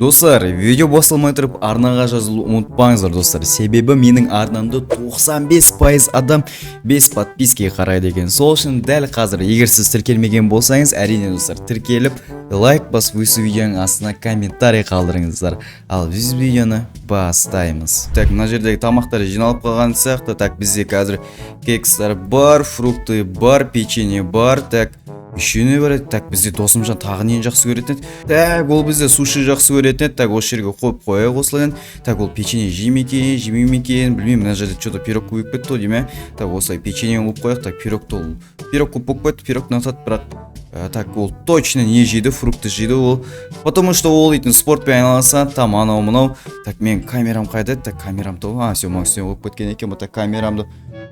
Достар, видео басылмай тұрып арнаға жазылу ұмытпаңыздар достар. Себебі менің арнамда 95% адам 5 подписки қарайды екен. Сол үшін дәл қазір, егер сіз тіркелмеген болсаңыз, әрине достар, тіркеліп, лайк басып, осы видеоның астына комментарий қалдырыңыздар. Ал біз видеоны бастаймыз. Так, мына жердегі тамақтар жиналып қалған сияқты. Так, бізде қазір кекстар бар, фрукты бар, печенье бар. Так, еще не бар. Так, бізде Досымжан тағы нені жақсы көретін. Так, ол бізде суши жақсы көретін. Так, осы жерге қойып қояйық осылайын. Так, ол печенье жей екен, жемей ме екен, білмеймін. Мына жерде что-то пирог көйіп кетті дейме. Так, осылай печенье қойып қояйық. Так, пирог көп кетті, пирог насат, бірақ так, ол точно не жейді, фрукты жейді ол. Потому что ол дейтін спортпен айналысады. Там анау мынау. Так, мен камерам қайда? Так, камерам то. Все, максимум болып кеткен екен. Так, камерамды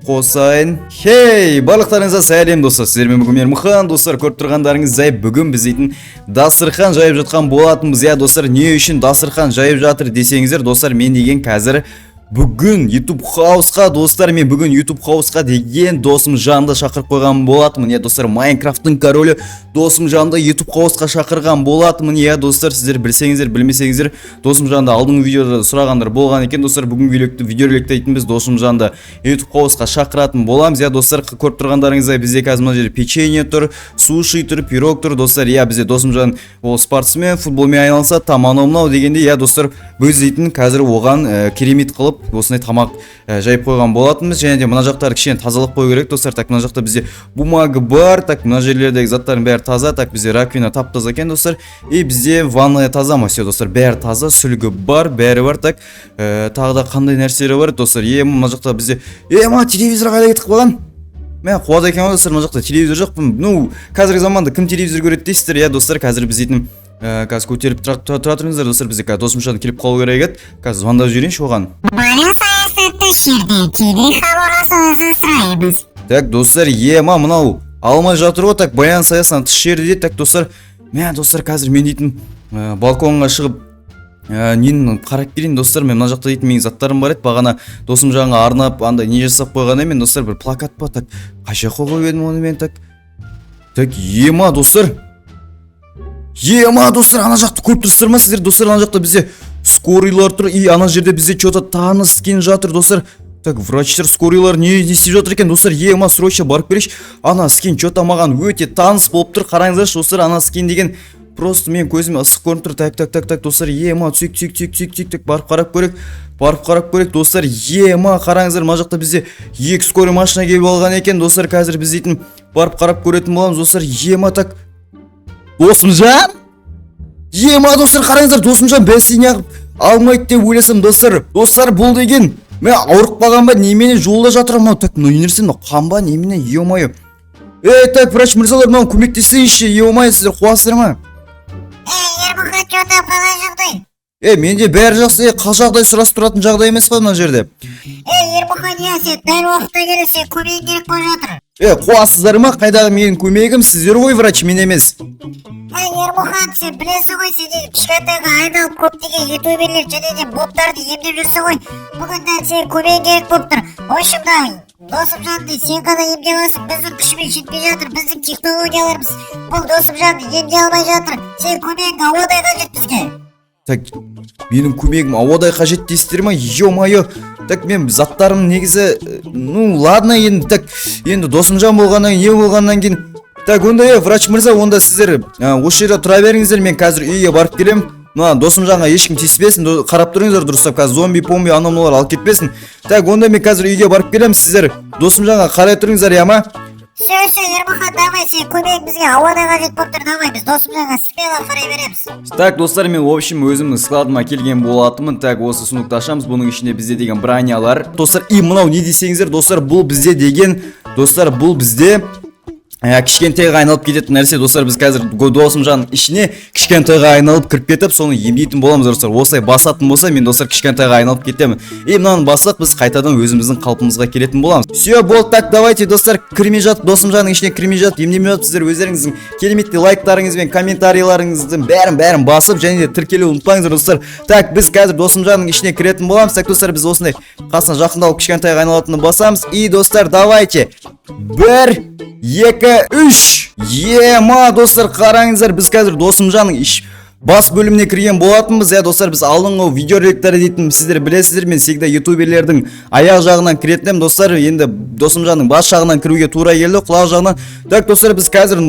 қосайын. Хей, барлықтарыңызға сәлем достар. Сіздермен бүгін Ермұхан достар, көріп тұрғандарыңыз жай. Бүгін біз дейтін дастархан жайып жатқан болатынбыз. Я достар, не үшін дастархан жайып жатыр десеңіздер, достар, мен деген қазір бүгін YouTube хаусқа достар, мен бүгін YouTube хаусқа деген Досымжанды шақырып қойған болатынмын. Я достар, Майнкрафттың королі Досымжанды YouTube хаусқа шақырған болатынмын. Я достар, сіздер білсеңіздер, білмесеңіздер, Досымжанды алдыңғы видеода сұрағандар болған екен. Достар, бүгін видеороликте айтын біз Досымжанды YouTube хаусқа шақыратын боламыз. Я достар, көріп тұрғандарыңыздай бізде қазір мына жерде печенье тұр, суши тұр, пирог тұр. Достар, я бізде Досымжан ол спортсмен, футболмен айналысады, там анау дегенде, я достар, біз дейтін қазір оған керемет қылып осындай тамақ жайып қойған болатынбыз. Және де мына жақтары кішкене тазалық қою керек достар. Так, мына жақта бізде бумага бар. Так, мына жерлердегі заттардың бәрі таза. Так, бізде раковина тап-таза екен достар. И бізде ванная таза ма? Все достар, бәрі таза, сүлгі бар, бәрі бар. Так, тағы да қандай нәрселер бар достар. Мына жақта бізде телевизор қайда кетіп қалған? Мен қуады екен достар, мына жақта телевизор жоқ. Ну, қазіргі заманда кім телевизор көреді дейсіздер? Я достар, қазір біз дейтін қазір көтеріп тұра тұрыңыздар достар, бізде қазір Досымжан келіп қалу керек еді. Қазір звондап жіберейінші оған. Бөлім саясатты жерде кедей хабарласуыңызды сұраймыз. Так, достар, мынау алмай жатыр ғой. Так, баян саясатты тыс жерде. Так, достар, достар, қазір мен дейтін балконға шығып нені қарап келейін достар. Мен мына жақта дейтін менің заттарым бар еді. Бағана Досымжанға арнап андай не жасап қойған емен достар, бір плакат па. Так, қайша қойып едім оны мен. Так, достар, достар, ана жақты көріп тұрсыздар ма сіздер достар? Ана жақта бізде скорыйлар тұр, и ана жерде бізде что-то таныс кен жатыр достар. Так, врачтар, скорыйлар не істеп жатыр екен достар? Срочно барып берейінші. Ана скен что-то маған өте таныс болып тұр. Қараңыздаршы достар, ана скен деген просто мен көзіме ысық көрініп тұр. Так, достар, түсек, барып қарап көрек достар. Қараңыздар, мына жақта бізде 2 скорый машина келіп алған екен достар. Қазір біз дейтін барып қарап көретін боламыз достар. Так, Досымжан? Достар, қараңыздар, Досымжан бәсіне алмайды деп ойласам достар. Достар, бұл деген мен ауырып қалған ба, немене жолда жатыр ма? Так, не нәрсе, қанба, немене, так, врач мырзалар, маған көмектесейінші, сіздер қуасыздар ма? Ермұхан, что-то қалай жағдай? Менде бәрі жақсы, қал жағдай сұрасып тұратын жағдай емес қой мына жерде. Ермұхан, сен дәл уақытта келесің, көмегің керек болып жатыр. Қуасыздар ма? Қайдағы менің көмегім? Сіздер ғой врач, мен емес. Ермұхан, сен білесің ғой, сен кішкентайға айналып көптеген ютуберлер және де боптарды емдеп жүрсің ғой. Бүгін сен көмегің керек болып тұр. В общем-да, Досымжанды сен ғана емдей аласың, біздің күшімен жетпей жатыр, біздің технологияларымыз бұл Досымжанды емдей алмай жатыр. Сен көмегің ауадай қажет бізге. Так, менің көмегім ауадай қажет дейсіздер ма? Так, мен заттарым негізі, ладно енді. Так, енді Досымжан болғаннан не болғаннан кейін. Так, онда врач мырза, онда сіздер осы жерде тұра беріңіздер, мен қазір үйге барып келем. Досымжанға ешкім тиіспесін, қарап тұрыңыздар дұрыстап, қазір зомби-помби аномалар алып кетпесін. Так, онда мен қазір үйге барып келем, сіздер Досымжанға қарай тұрыңыздар, яма? Все, Ермұхан, давай, сен көмек бізге ауадай қажет болып тұр, давай, біз Досымжанға смело қарай береміз. Так, достар, мен в общем өзімнің складыма келген болатынмын. Так, осы сундукты ашамыз, бұның ішінде бізде деген бронялар. Достар, мынау не десеңіздер, достар, бұл бізде деген, достар, бұл бізде кішкентайға айналып кететін нәрсе достар. Біз қазір Досымжанның ішіне кішкентайға айналып кіріп кетіп, соны емдейтін боламыз достар. Осылай басатын болса, мен достар кішкентайға айналып кетемін. Мынаны бассақ, біз қайтадан өзіміздің қалпымызға келетін боламыз. Все, болды. Так, давайте достар, кірмей жатып, Досымжанның ішіне кірмей жатып, емдемей жатып, сіздер өздеріңіздің кереметті лайктарыңыз бен комментарийларыңыздың бәрін басып, және де тіркелу ұмытпаңыздар достар. Так, біз қазір Досымжанның ішіне кіретін боламыз. Так, достар, біз осындай қасына жақындалып кішкентайға айналатынын басамыз. И достар, давайте 1, 2, 3. Достар, қараңыздар, біз қазір Досымжанның бас бөліміне кірген болатынбыз. Достар, біз алдыңғы видеороликтер дейтін сіздер білесіздер, мен всегда ютуберлердің аяқ жағынан кіретінім. Достар, енді Досымжанның бас жағынан кіруге тура келді, құлақ жағынан. Так, достар, біз қазір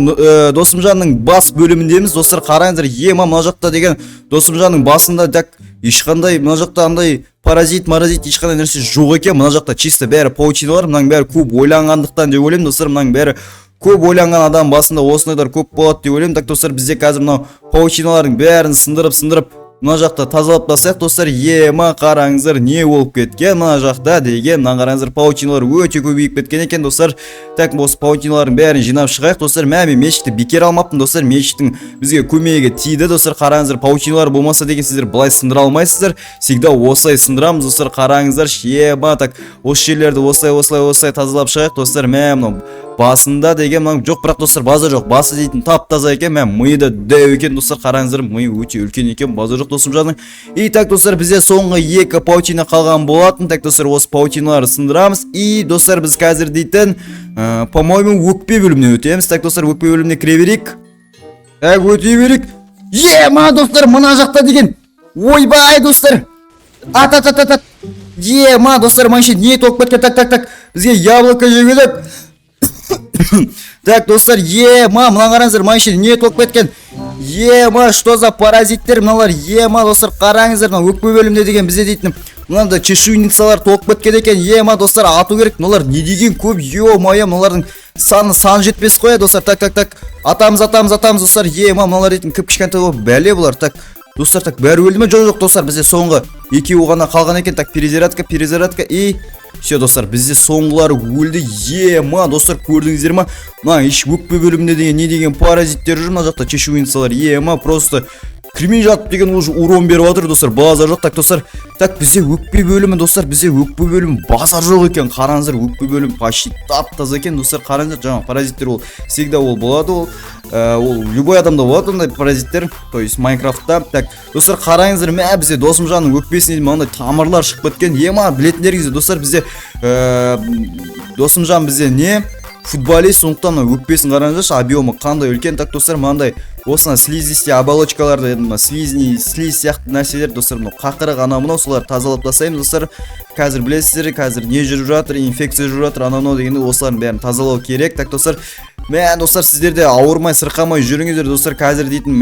Досымжанның бас бөліміндеміз. Достар, қараңыздар, ема мына жақта деген Досымжанның басында так ешқандай мына жақта андай паразит ешқандай нәрсе жоқ екен. Мына жақта чисто бәрі паутиналар, мынаның бәрі көп ойланғандықтан деп ойлаймын. Достар, мынаның бәрі көп ойланған адам басында осындайлар көп болады деп ойлаймын. Так, достар, бізде қазір мынау паутиналардың бәрін сындырып мына жақта тазалап тастайық. Достар, ема қараңыздар, не болып кеткен мына жақта деген. Мына қараңыздар, паутиналар өте көбейіп кеткен екен. Достар, так осы паутиналардың бәрін жинап шығайық. Достар, мен мешітті бекер алмаппын. Достар, мешіттің бізге көмегі тиді. Достар, қараңыздар, паутиналар болмаса деген сіздер былай сындыра алмайсыздар. Всегда осылай сындырамыз. Достар, қараңыздар, ема так осы жерлерді осылай тазалап шығайық. Достар, мынау басында деген мынау жоқ, бірақ достар, базар жоқ. Басы дейтін тап-таза екен. Мен миы дәу екен. Достар, қараңыздар, миы өте үлкен екен. Базар жоқ Досымжанның. И так, достар, бізде соңғы 2 паутина қалған болатын. Так, достар, осы паутиналарды сындырамыз. И достар, біз қазір дейтін по-моему өкпе бөліміне өтеміз. Так, достар, өкпе бөліміне кіре берейік. Так, өте берейік. Ема достар, мына жақта деген. Ойбай достар. Ат. Ема достар, манше не толып кеткен. Так. Бізге яблоко жегелеп. Так, достар, ема, мына қараңыздар, манше не толып кеткен. Ема, что за паразиттер мыналар? Ема, достар, қараңыздар, мына өкпе бөлімде деген бізде дейтін мынандай чешуйницалар толып кеткен екен. Ема, достар, ату керек. Мыналар не деген көп? Ё-моё, мыналардың сан жетпес қой, достар. Так. Атамыз, достар. Ема, мыналар дейтін кіп-кішкентай болып бәле бұлар. Так, достар, так, бәрі өлді ме? Жоқ, достар, бізде соңғы екеуі ғана қалған екен. Так, перезарядка и все, достар, бізде соңғылары өлді. Ема, достар, көрдіңіздер ма? Мына еш өкпе бөлімінде деген не деген паразиттер жүр мына жақта, чешуйницалар. Ема, просто кірмей жатып деген уже урон беріп отыр, достар. Базар жоқ. Так, достар, так, бізде өкпе бөлімі, достар, бізде өкпе бөлімі базар жоқ екен. Қараңыздар, өкпе бөлімі почти тап-таза екен, достар. Қараңыздар, жаңа паразиттер ол всегда ол болады, ол любой адамда болады ондай паразиттер, то есть Майнкрафтта. Так, достар, қараңыздар, бізде Досымжанның өкпесінен мынандай тамырлар шығып кеткен. Ема, білетіндеріңізде, достар, бізде Досымжан бізде не футболист, сондықтан өкпесін қараңыздаршы, объемы қандай үлкен. Так, достар, мынандай осына слизисте оболочкаларды, слиз сияқты нәрселер, достар, қақырық мынау солар тазалап тастаймыз. Достар, қазір білесіздер, қазір не жүріп жатыр, инфекция жүріп жатыр, анау дегенде осылардың бәрін тазалау керек. Так, достар, достар, сіздерде ауырмай сырқамай жүріңіздер. Достар, қазір дейтін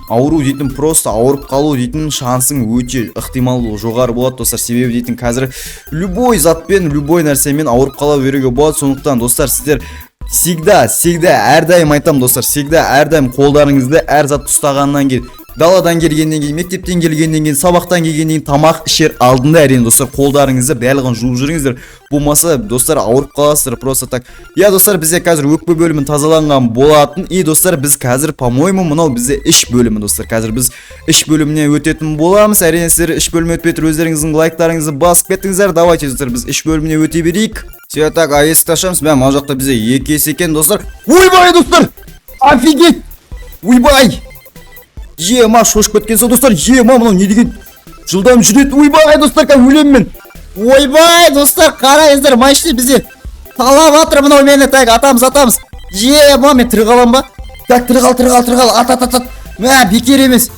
ауру дейтін просто ауырып қалу дейтін шансың өте ықтималдығы жоғары болады. Достар, себебі дейтін қазір любой затпен, любой нәрсемен ауырып қала беруге болады. Сондықтан, достар, сіздер всегда әрдайым айтам, достар, всегда әрдайым қолдарыңызды әр зат ұстағаннан кейін, даладан келгеннен кейін, мектептен келгеннен кейін, сабақтан келгеннен кейін, тамақ ішер алдында әрине, достар, қолдарыңызды барлығын жуып жүріңіздер. Болмаса, достар, ауырып қаласыздар просто так. Я, достар, бізде қазір өкпе бөлімін тазаланған болатын. И, достар, біз қазір, по-моему, мынау бізде іш бөлімі, достар. Қазір біз іш бөліміне өтетін боламыз. Әрине, сіздер іш бөліміне өтпетір өздеріңіздің лайктарыңызды басып кеттіңіздер. Давайте, достар, біз іш бөліміне өте берейік. Все, так, есікті ашамыз. Мына жақта бізде екі есе екен, достар. Ойбай, достар! Офигеть! Ойбай! Ема, шошып кеткен сол, достар. Ема, мынау не деген жылдам жүреді. Ойбай, достар, өлем мен. Ойбай, достар, қараңыздар, машина бізде талап атыр мынау мені. Так, атамыз. Ема, мен тірі қалам ба? Так, тірі қал. Ат. Мә, бекер емес.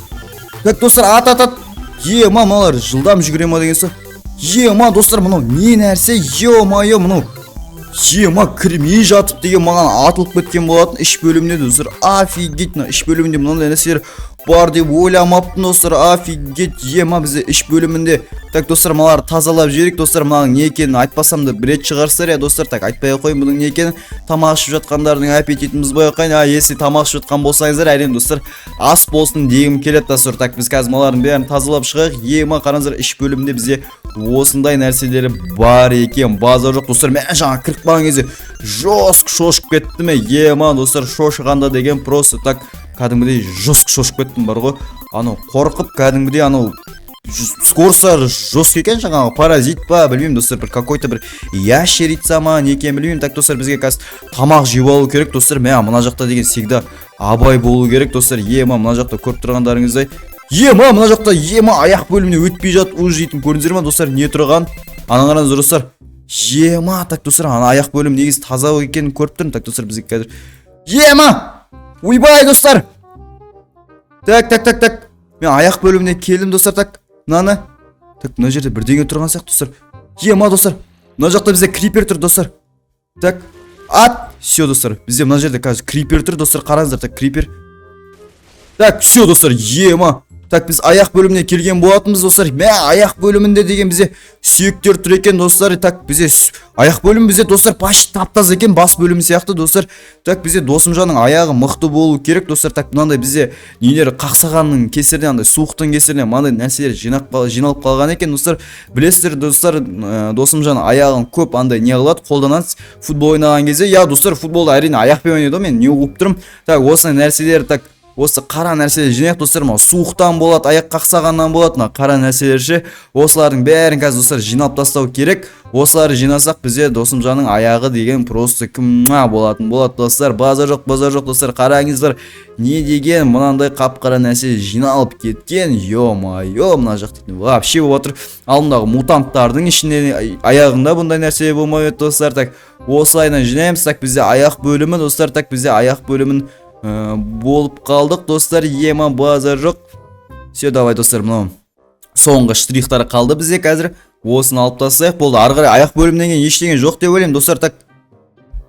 Так, достар, ат. Ема, мыналар жылдам жүгіре ма деген сол. Ема, достар, мынау не нәрсе? Ема, мынау Ема, кірмей жатып деген маған атылып кеткен болатын іш бөліміне, достар. Офигеть, іш бөлімінде мынандай нәрселер бар деп ойламаппын, достар. Офигеть, ема, бізде іш бөлімінде. Так, достар, мыналар тазалап жіберейік. Достар, мынаның не екенін айтпасам да бір рет шығарсыздар, я, достар. Так, айтпай ақ қойын бұның не екенін. Тамақ ішіп жатқандардың аппетитін бұзбай ақ қойын. Если тамақ ішіп жатқан болсаңыздар, әрине, достар, ас болсын дегім келеді, достар. Так, біз қазір мыналардың бәрін тазалап шығайық. Ема, қараңыздар, іш бөлімінде бізде осындай нәрселері бар екен. Базар жоқ, достар. Мен жаңа кіріп қалған кезде жоск шошып кетті ме? Ема, достар, шошығанда деген просто так кәдімгідей жоск шошып кеттім бар ғой. Анау қорқып кәдімгідей анау скорсар жоск екен, жаңағы паразит па, білмеймін, достар, бір какой-то бір ящерица ма, не екенін білмеймін. Так, достар, бізге қазір тамақ жеп алу керек, достар. Мына жақта деген всегда абай болу керек, достар. Ема, мына жақта көріп тұрғандарыңыздай. Ема, мына жақта аяқ бөліміне өтпей жатып уже дейтін көрдіңіздер ма, достар, не тұрған? Ана қараңыздар, достар. Ема, так, достар, ана аяқ бөлім негізі таза екенін көріп тұрмын. Так, достар, бізге қазір Ема! Ойбай, достар! Так. мен аяқ бөліміне келдім достар. Так мынаны так мына жерде бірдеңе тұрған сияқты достар. Ема достар, мына жақта бізде крипер тұр достар. Так ат, все достар, бізде мына жерде қазір крипер тұр достар, қараңыздар. Так крипер. Так все достар, ема. Так біз аяқ бөліміне келген болатынбыз достар. Мә аяқ бөлімінде деген бізде сүйектер тұр екен достар. Так бізде аяқ бөлім бізде достар почти таптаз екен, бас бөлім сияқты достар. Так бізде Досымжанның аяғы мықты болу керек достар. Так мынандай бізде нелер қақсағанның кесірінен, андай суықтың кесірінен мынандай нәрселер жиналып қалған екен достар. Білесіздер достар, Досымжан аяғын көп андай не қылады, қолданады футбол ойнаған кезде. Я достар, футболды әрине аяқпен ойнайды, мен не қуып тұрмын. Так осы нәрселер, так осы қара нәрселер жинақ достар, мына суықтан болады, аяқ қақсағаннан болады, мына қара нәрселер ше. Осылардың бәрін қазір достар жинап тастау керек. Осыларды жинасақ бізде Досымжанның аяғы деген просто кімма болатын болады достар. Базар жоқ достар, қараңыздар. Не деген мынандай қап-қара нәрсе жиналып кеткен. Йо-майо, мына жақта вообще болып отыр. Алдымдағы мутанттардың ішінде аяғында бұндай нәрсе болмай еді достар. Так осылайынан жинаймыз. Так бізде аяқ бөлімі достар, так бізде аяқ бөлімін болып қалдық достар. Ема базар жоқ. Все, давай достар, мынау соңғы штрихтары қалды бізде қазір. Осыны алып тастайық, болды. Ары қарай аяқ бөлімнен кейін ештеңе жоқ деп ойлаймын достар. Так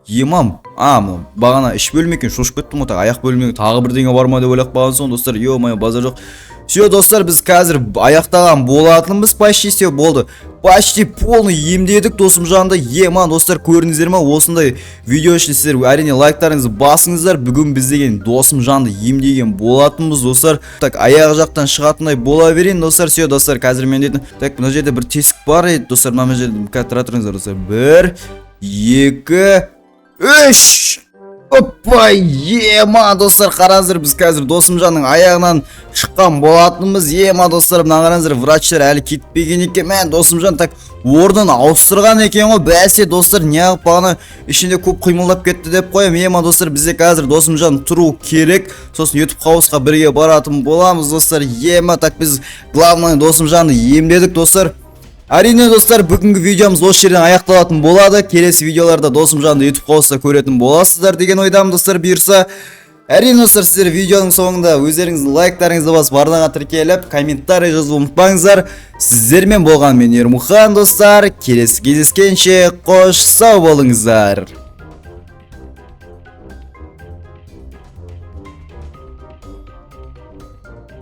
емам, бағана іш бөлім екен, шошып кеттім ғой. Аяқ бөлімнен тағы бірдеңе бар ма деп ойлап қалған соң достар. Ё-май, базар жоқ. Все достар, біз қазір аяқтаған болатынбыз, почти все болды. Почти полный емдедік Досымжанды. Ема достар, көрдіңіздер ме? Осындай видео үшін сіздер әрине лайктарыңызды басыңыздар. Бүгін біз деген Досымжанды емдеген болатынбыз достар. Так аяқ жақтан шығатындай бола берейін достар. Все достар, қазір мен дейтін. Так мына жерде бір тесік бар еді достар. Мына жерде тұра тұрыңыздар достар. 1 2 3. Опа, ема достар, қараңыздар, біз қазір Досымжанның аяғынан шыққан болатынбыз. Ема достар, мына қараңыздар, врачтар әлі кетпеген екен. Мен Досымжан так орнын ауыстырған екен ғой. Бәсе достар, неғып бағана ішінде көп қимылдап кетті деп қоям. Ема достар, бізде қазір Досымжан тұру керек. Сосын YouTube қауысқа бірге баратын боламыз достар. Ема так біз главный Досымжанды емдедік достар. Әрине достар, бүгінгі видеомыз осы жерден аяқталатын болады. Келесі видеоларда Досымжанды YouTube қауыста көретін боласыздар деген ойдамын достар, бұйырса. Әрине достар, сіздер видеоның соңында өздеріңіздің лайктарыңызды басып арнаға тіркеліп, комментарий жазуды ұмытпаңыздар. Сіздермен болған мен Ермұхан достар. Келесі кездескенше қош сау болыңыздар.